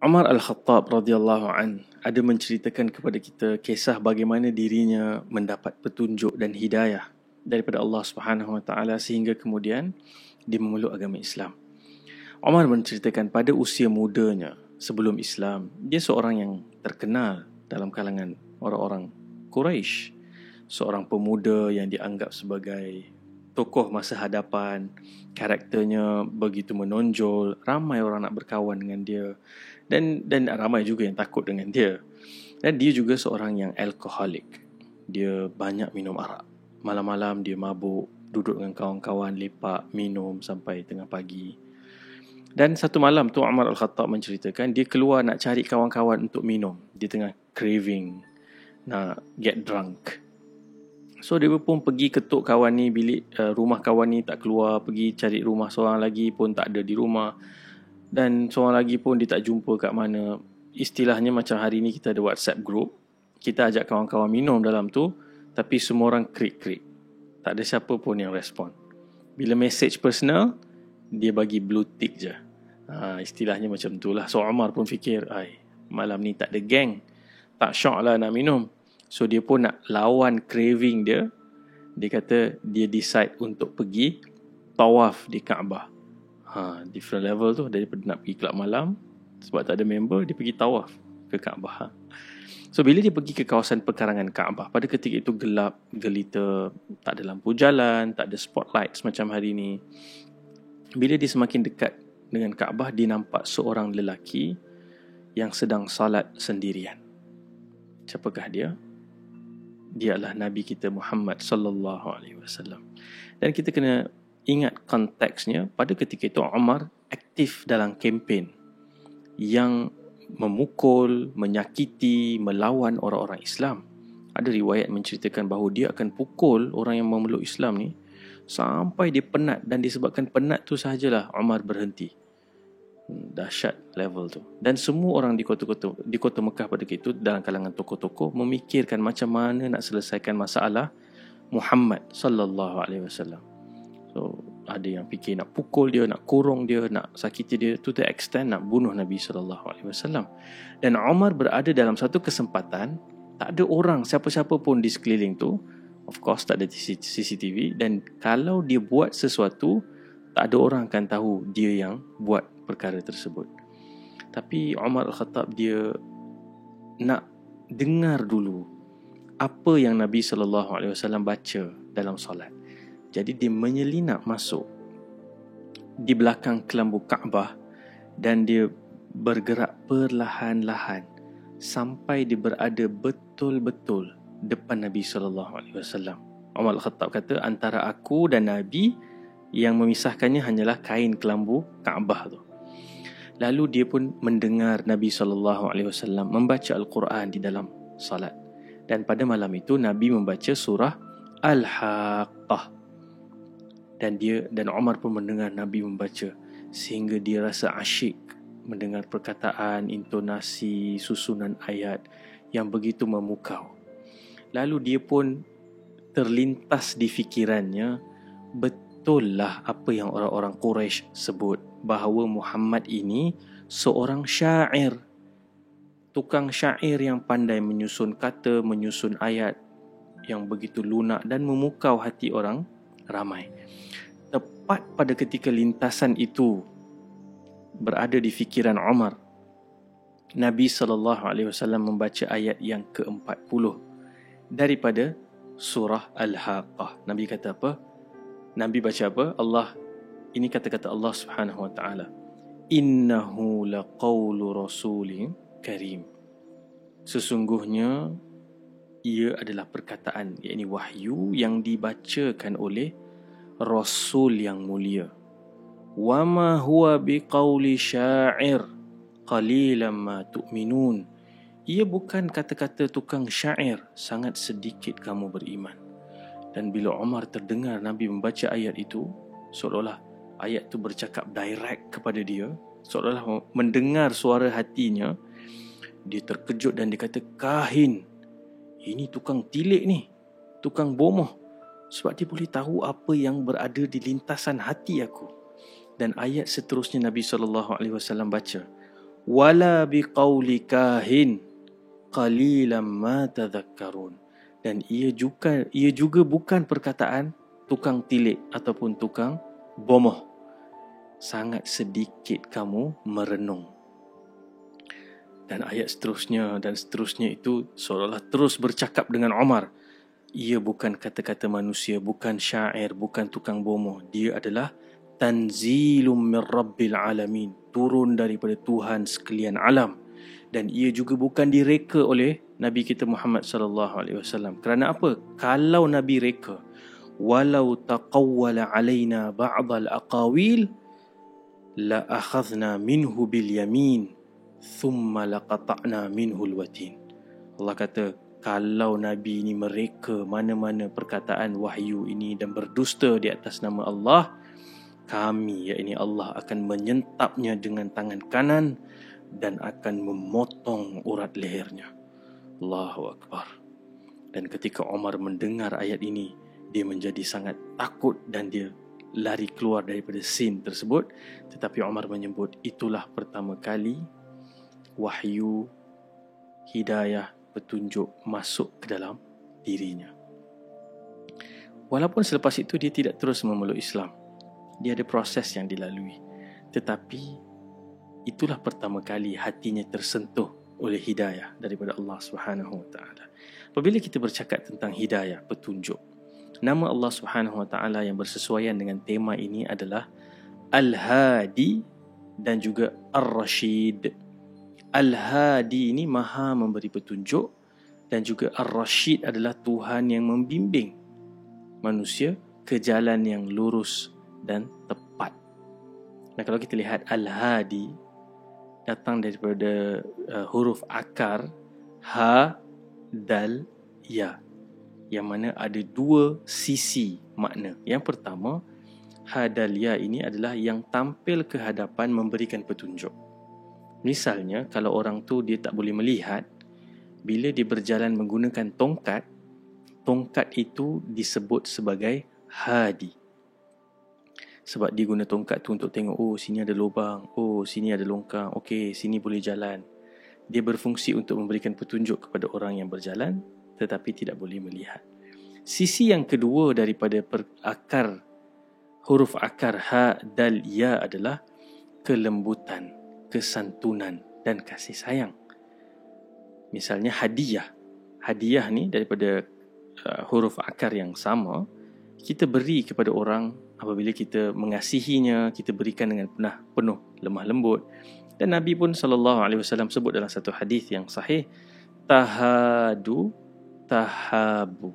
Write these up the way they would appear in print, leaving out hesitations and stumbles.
Umar Al-Khattab radhiyallahu an ada menceritakan kepada kita kisah bagaimana dirinya mendapat petunjuk dan hidayah daripada Allah Subhanahu wa taala sehingga kemudian dia memeluk agama Islam. Umar menceritakan pada usia mudanya sebelum Islam, dia seorang yang terkenal dalam kalangan orang-orang Quraisy, seorang pemuda yang dianggap sebagai tokoh masa hadapan, karakternya begitu menonjol, ramai orang nak berkawan dengan dia dan ramai juga yang takut dengan dia. Dan dia juga seorang yang alkoholik. Dia banyak minum arak. Malam-malam dia mabuk, duduk dengan kawan-kawan, lepak, minum sampai tengah pagi. Dan satu malam tu Umar Al-Khattab menceritakan dia keluar nak cari kawan-kawan untuk minum. Dia tengah craving, nak get drunk. So dia pun pergi ketuk kawan ni bilik rumah kawan ni tak keluar, pergi cari rumah seorang lagi pun tak ada di rumah. Dan seorang lagi pun dia tak jumpa kat mana. Istilahnya macam hari ni kita ada WhatsApp group, kita ajak kawan-kawan minum dalam tu, tapi semua orang krik-krik. Tak ada siapa pun yang respon. Bila message personal, dia bagi blue tick je. Istilahnya macam tu lah. So Umar pun fikir, malam ni tak ada geng, tak syok lah nak minum. So dia pun nak lawan craving dia. Dia kata dia decide untuk pergi tawaf di Kaabah. Different level tu. Daripada nak pergi kelab malam sebab tak ada member, dia pergi tawaf ke Kaabah. So bila dia pergi ke kawasan pekarangan Kaabah, pada ketika itu gelap gelita, tak ada lampu jalan, tak ada spotlight macam hari ni. Bila dia semakin dekat dengan Kaabah, dia nampak seorang lelaki yang sedang salat sendirian. Siapakah dia? Dia adalah Nabi kita Muhammad sallallahu alaihi wasallam. Dan kita kena ingat konteksnya, pada ketika itu Umar aktif dalam kempen yang memukul, menyakiti, melawan orang-orang Islam. Ada riwayat menceritakan bahawa dia akan pukul orang yang memeluk Islam ni sampai dia penat, dan disebabkan penat tu sahajalah Umar berhenti. Dahsyat level tu. Dan semua orang di kota Mekah pada ketika itu dalam kalangan tokoh-tokoh memikirkan macam mana nak selesaikan masalah Muhammad sallallahu alaihi wasallam. So ada yang fikir nak pukul dia, nak kurung dia, nak sakiti dia, to the extent nak bunuh Nabi sallallahu alaihi wasallam. Dan Umar berada dalam satu kesempatan, tak ada orang siapa-siapa pun di sekeliling tu. Of course tak ada CCTV, dan kalau dia buat sesuatu, tak ada orang akan tahu dia yang buat perkara tersebut. Tapi Umar Al-Khattab dia nak dengar dulu apa yang Nabi sallallahu alaihi wasallam baca dalam solat. Jadi dia menyelinap masuk di belakang kelambu Kaabah dan dia bergerak perlahan-lahan sampai dia berada betul-betul depan Nabi sallallahu alaihi wasallam. Umar Al-Khattab kata antara aku dan Nabi yang memisahkannya hanyalah kain kelambu Kaabah tu. Lalu dia pun mendengar Nabi SAW membaca Al-Quran di dalam salat. Dan pada malam itu Nabi membaca surah Al-Haqqah. Dan Umar pun mendengar Nabi membaca sehingga dia rasa asyik mendengar perkataan, intonasi, susunan ayat yang begitu memukau. Lalu dia pun terlintas di fikirannya, betullah apa yang orang-orang Quraisy sebut, bahawa Muhammad ini seorang syair, tukang syair yang pandai menyusun kata, menyusun ayat yang begitu lunak dan memukau hati orang ramai. Tepat pada ketika lintasan itu berada di fikiran Umar, Nabi SAW membaca ayat yang ke-40 daripada surah Al-Haqqah. Nabi kata apa? Nabi baca apa? Ini kata-kata Allah Subhanahu wa taala. Innahu laqawlu rasulin karim. Sesungguhnya ia adalah perkataan, yakni wahyu yang dibacakan oleh Rasul yang mulia. Wa ma huwa biqauli sya'ir qalilan ma tu'minun. Ia bukan kata-kata tukang syair, sangat sedikit kamu beriman. Dan bila Umar terdengar Nabi membaca ayat itu, seolah-olah ayat itu bercakap direct kepada dia, seolah-olah mendengar suara hatinya, dia terkejut dan dia kata, kahin, ini tukang tilik ni, tukang bomoh. Sebab dia boleh tahu apa yang berada di lintasan hati aku. Dan ayat seterusnya Nabi SAW baca, wala biqauli kahin qalilan ma tadhakkarun. Dan ia juga bukan perkataan tukang tilik ataupun tukang bomoh. Sangat sedikit kamu merenung. Dan ayat seterusnya dan seterusnya itu seolah-olah terus bercakap dengan Umar. Ia bukan kata-kata manusia, bukan syair, bukan tukang bomoh. Dia adalah tanzilum min rabbil alamin, turun daripada Tuhan sekalian alam. Dan ia juga bukan direka oleh Nabi kita Muhammad sallallahu alaihi wasallam. Kerana apa? Kalau Nabi reka, walau taqawwala alaina ba'd al-aqawil la akhadna minhu bil yamin thumma laqata'na minhu al-watin. Allah kata, kalau Nabi ini mereka mana-mana perkataan wahyu ini dan berdusta di atas nama Allah, kami, yakni Allah, akan menyentapnya dengan tangan kanan dan akan memotong urat lehernya. Allahu Akbar. Dan ketika Umar mendengar ayat ini, dia menjadi sangat takut dan dia lari keluar daripada scene tersebut. Tetapi Umar menyebut itulah pertama kali wahyu, hidayah, petunjuk masuk ke dalam dirinya. Walaupun selepas itu dia tidak terus memeluk Islam, dia ada proses yang dilalui, tetapi itulah pertama kali hatinya tersentuh oleh hidayah daripada Allah Subhanahu Wa Taala. Apabila kita bercakap tentang hidayah, petunjuk, nama Allah Subhanahu Wa Taala yang bersesuaian dengan tema ini adalah Al-Hadi dan juga Ar-Rashid. Al-Hadi ini maha memberi petunjuk, dan juga Ar-Rashid adalah Tuhan yang membimbing manusia ke jalan yang lurus dan tepat. Nah, kalau kita lihat Al-Hadi datang daripada huruf akar Ha, Dal, Ya, yang mana ada dua sisi makna. Yang pertama, Ha, Dal, Ya ini adalah yang tampil ke hadapan memberikan petunjuk. Misalnya, kalau orang tu dia tak boleh melihat, bila dia berjalan menggunakan tongkat, tongkat itu disebut sebagai hadi. Sebab dia guna tongkat tu untuk tengok, oh sini ada lubang, oh sini ada longkang, okey sini boleh jalan. Dia berfungsi untuk memberikan petunjuk kepada orang yang berjalan tetapi tidak boleh melihat. Sisi yang kedua daripada huruf akar Ha, Dal, Ya adalah kelembutan, kesantunan dan kasih sayang. Misalnya hadiah. Hadiah ni daripada huruf akar yang sama, kita beri kepada orang apabila kita mengasihinya, kita berikan dengan penuh lemah lembut. Dan Nabi pun SAW sebut dalam satu hadis yang sahih, tahadu tahabu.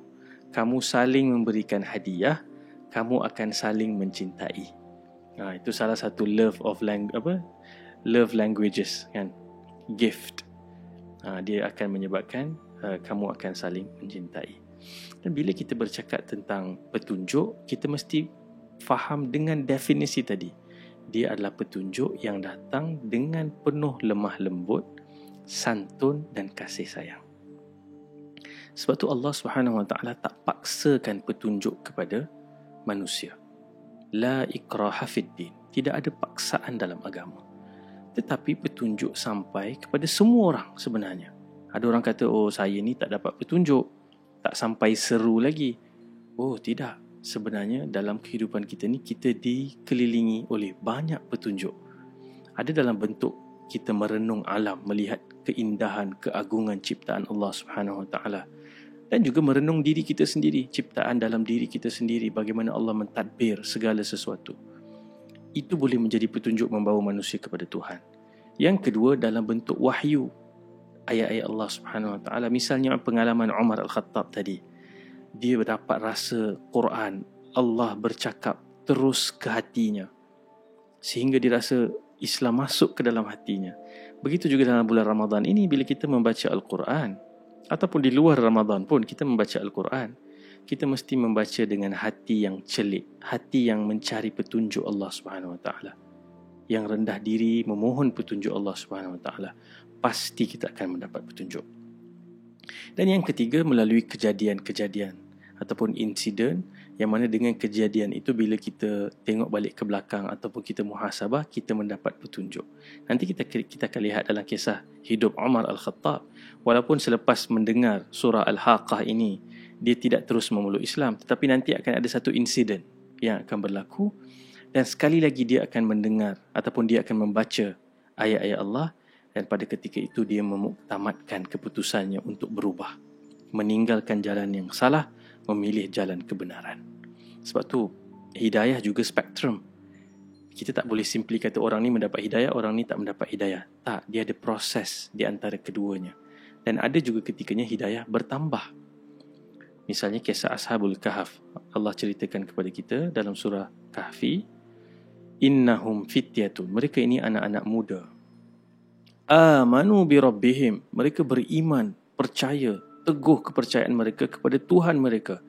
Kamu saling memberikan hadiah, kamu akan saling mencintai. Itu salah satu love languages kan, gift. Dia akan menyebabkan kamu akan saling mencintai. Dan bila kita bercakap tentang petunjuk, kita mesti faham dengan definisi tadi. Dia adalah petunjuk yang datang dengan penuh lemah lembut, santun dan kasih sayang. Sebab tu Allah Subhanahu Wa Taala tak paksakan petunjuk kepada manusia. La ikraha fid din. Tidak ada paksaan dalam agama. Tetapi petunjuk sampai kepada semua orang sebenarnya. Ada orang kata, oh saya ni tak dapat petunjuk, tak sampai seru lagi. Oh tidak, sebenarnya dalam kehidupan kita ni, kita dikelilingi oleh banyak petunjuk. Ada dalam bentuk kita merenung alam, melihat keindahan, keagungan ciptaan Allah Subhanahu Wa Taala, dan juga merenung diri kita sendiri, ciptaan dalam diri kita sendiri, bagaimana Allah mentadbir segala sesuatu. Itu boleh menjadi petunjuk membawa manusia kepada Tuhan. Yang kedua, dalam bentuk wahyu, ayat-ayat Allah Subhanahu Wa Taala. Misalnya pengalaman Umar Al-Khattab tadi, dia dapat rasa Quran, Allah bercakap terus ke hatinya, sehingga dia rasa Islam masuk ke dalam hatinya. Begitu juga dalam bulan Ramadan ini, bila kita membaca Al-Quran, ataupun di luar Ramadan pun kita membaca Al-Quran, kita mesti membaca dengan hati yang celik, hati yang mencari petunjuk Allah Subhanahu Wa Taala, yang rendah diri memohon petunjuk Allah Subhanahu Wa Taala. Pasti kita akan mendapat petunjuk. Dan yang ketiga, melalui kejadian-kejadian ataupun insiden yang mana dengan kejadian itu bila kita tengok balik ke belakang ataupun kita muhasabah, kita mendapat petunjuk. Nanti kita akan lihat dalam kisah hidup Umar Al-Khattab, walaupun selepas mendengar surah Al-Haqqah ini dia tidak terus memeluk Islam, tetapi nanti akan ada satu insiden yang akan berlaku dan sekali lagi dia akan mendengar ataupun dia akan membaca ayat-ayat Allah, dan pada ketika itu dia memuktamadkan keputusannya untuk berubah, meninggalkan jalan yang salah, memilih jalan kebenaran. Sebab tu hidayah juga spektrum. Kita tak boleh simply kata orang ni mendapat hidayah, orang ni tak mendapat hidayah. Tak, dia ada proses di antara keduanya. Dan ada juga ketikanya hidayah bertambah. Misalnya kisah Ashabul Kahf. Allah ceritakan kepada kita dalam surah Kahfi, innahum fityatun, mereka ini anak-anak muda. Amanu bi rabbihim, mereka beriman, percaya, teguh kepercayaan mereka kepada Tuhan mereka.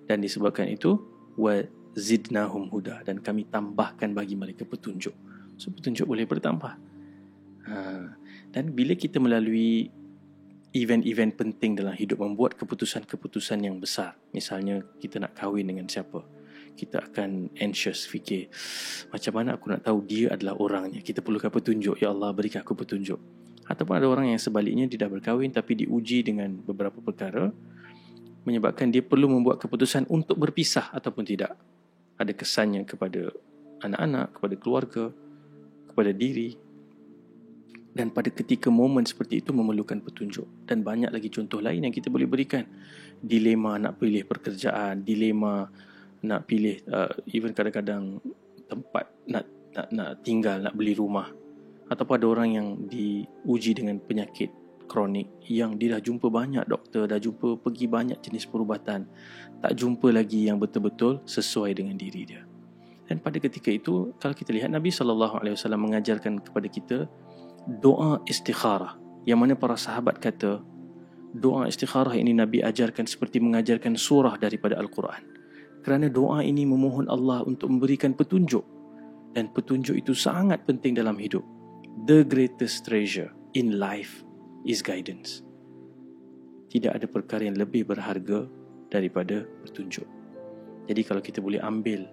Dan disebabkan itu, wa zidnahum huda, dan kami tambahkan bagi mereka petunjuk. So petunjuk boleh bertambah. Dan bila kita melalui event-event penting dalam hidup, membuat keputusan-keputusan yang besar, misalnya kita nak kahwin dengan siapa, kita akan anxious, fikir macam mana aku nak tahu dia adalah orangnya. Kita perlukan petunjuk, ya Allah berikan aku petunjuk. Ataupun ada orang yang sebaliknya, dia dah berkahwin tapi diuji dengan beberapa perkara menyebabkan dia perlu membuat keputusan untuk berpisah ataupun tidak. Ada kesannya kepada anak-anak, kepada keluarga, kepada diri. Dan pada ketika momen seperti itu memerlukan petunjuk. Dan banyak lagi contoh lain yang kita boleh berikan. Dilema nak pilih pekerjaan, dilema nak pilih even kadang-kadang tempat nak tinggal, nak beli rumah. Ataupun ada orang yang diuji dengan penyakit kronik yang dia dah jumpa banyak doktor, dah jumpa pergi banyak jenis perubatan, tak jumpa lagi yang betul-betul sesuai dengan diri dia. Dan pada ketika itu, kalau kita lihat, Nabi SAW mengajarkan kepada kita doa istikharah, yang mana para sahabat kata doa istikharah ini Nabi ajarkan seperti mengajarkan surah daripada Al-Quran, kerana doa ini memohon Allah untuk memberikan petunjuk, dan petunjuk itu sangat penting dalam hidup. The greatest treasure in life is guidance. Tidak ada perkara yang lebih berharga daripada petunjuk. Jadi kalau kita boleh ambil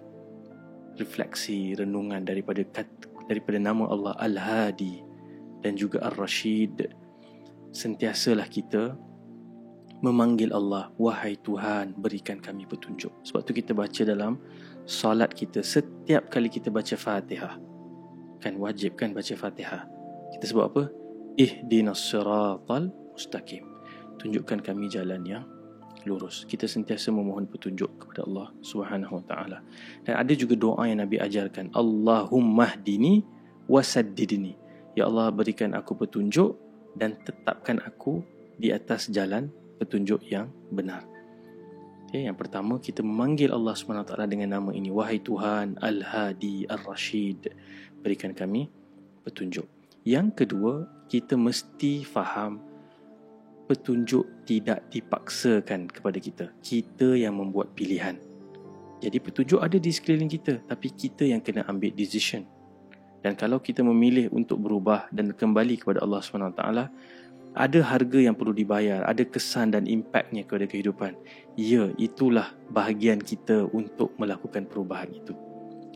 refleksi, renungan daripada nama Allah Al-Hadi dan juga Ar-Rashid, sentiasalah kita memanggil Allah, wahai Tuhan berikan kami petunjuk. Sebab tu kita baca dalam solat kita, setiap kali kita baca Fatihah, kan wajib kan baca Fatihah, kita sebut apa? Ihdinas siratal mustaqim, tunjukkan kami jalan yang lurus. Kita sentiasa memohon petunjuk kepada Allah Subhanahu wa taala. Dan ada juga doa yang Nabi ajarkan, Allahumma hdini wasaddidni, ya Allah berikan aku petunjuk dan tetapkan aku di atas jalan petunjuk yang benar. Okay, yang pertama, kita memanggil Allah SWT dengan nama ini, wahai Tuhan Al-Hadi Ar-Rashid, berikan kami petunjuk. Yang kedua, kita mesti faham petunjuk tidak dipaksakan kepada kita. Kita yang membuat pilihan. Jadi petunjuk ada di sekeliling kita, tapi kita yang kena ambil decision. Dan kalau kita memilih untuk berubah dan kembali kepada Allah SWT, ada harga yang perlu dibayar, ada kesan dan impaknya kepada kehidupan. Ya, itulah bahagian kita untuk melakukan perubahan itu.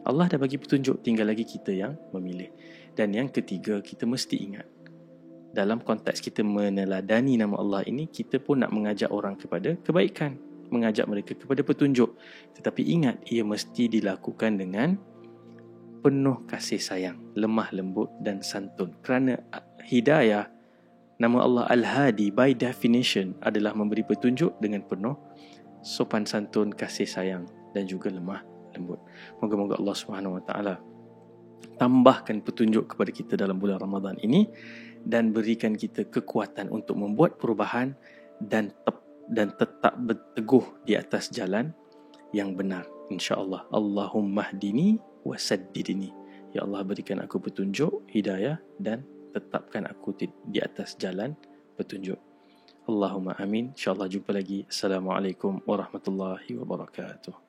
Allah dah bagi petunjuk, tinggal lagi kita yang memilih. Dan yang ketiga, kita mesti ingat, dalam konteks kita meneladani nama Allah ini, kita pun nak mengajak orang kepada kebaikan, mengajak mereka kepada petunjuk. Tetapi ingat, ia mesti dilakukan dengan penuh kasih sayang, lemah lembut dan santun. Kerana hidayah, nama Allah Al-Hadi by definition adalah memberi petunjuk dengan penuh sopan santun, kasih sayang dan juga lemah lembut. Moga-moga Allah SWT tambahkan petunjuk kepada kita dalam bulan Ramadan ini dan berikan kita kekuatan untuk membuat perubahan dan tetap berteguh di atas jalan yang benar, insya-Allah. Allahumma hdini wasaddidni, ya Allah berikan aku petunjuk, hidayah dan tetapkan aku di atas jalan petunjuk. Allahumma amin. InsyaAllah jumpa lagi. Assalamualaikum warahmatullahi wabarakatuh.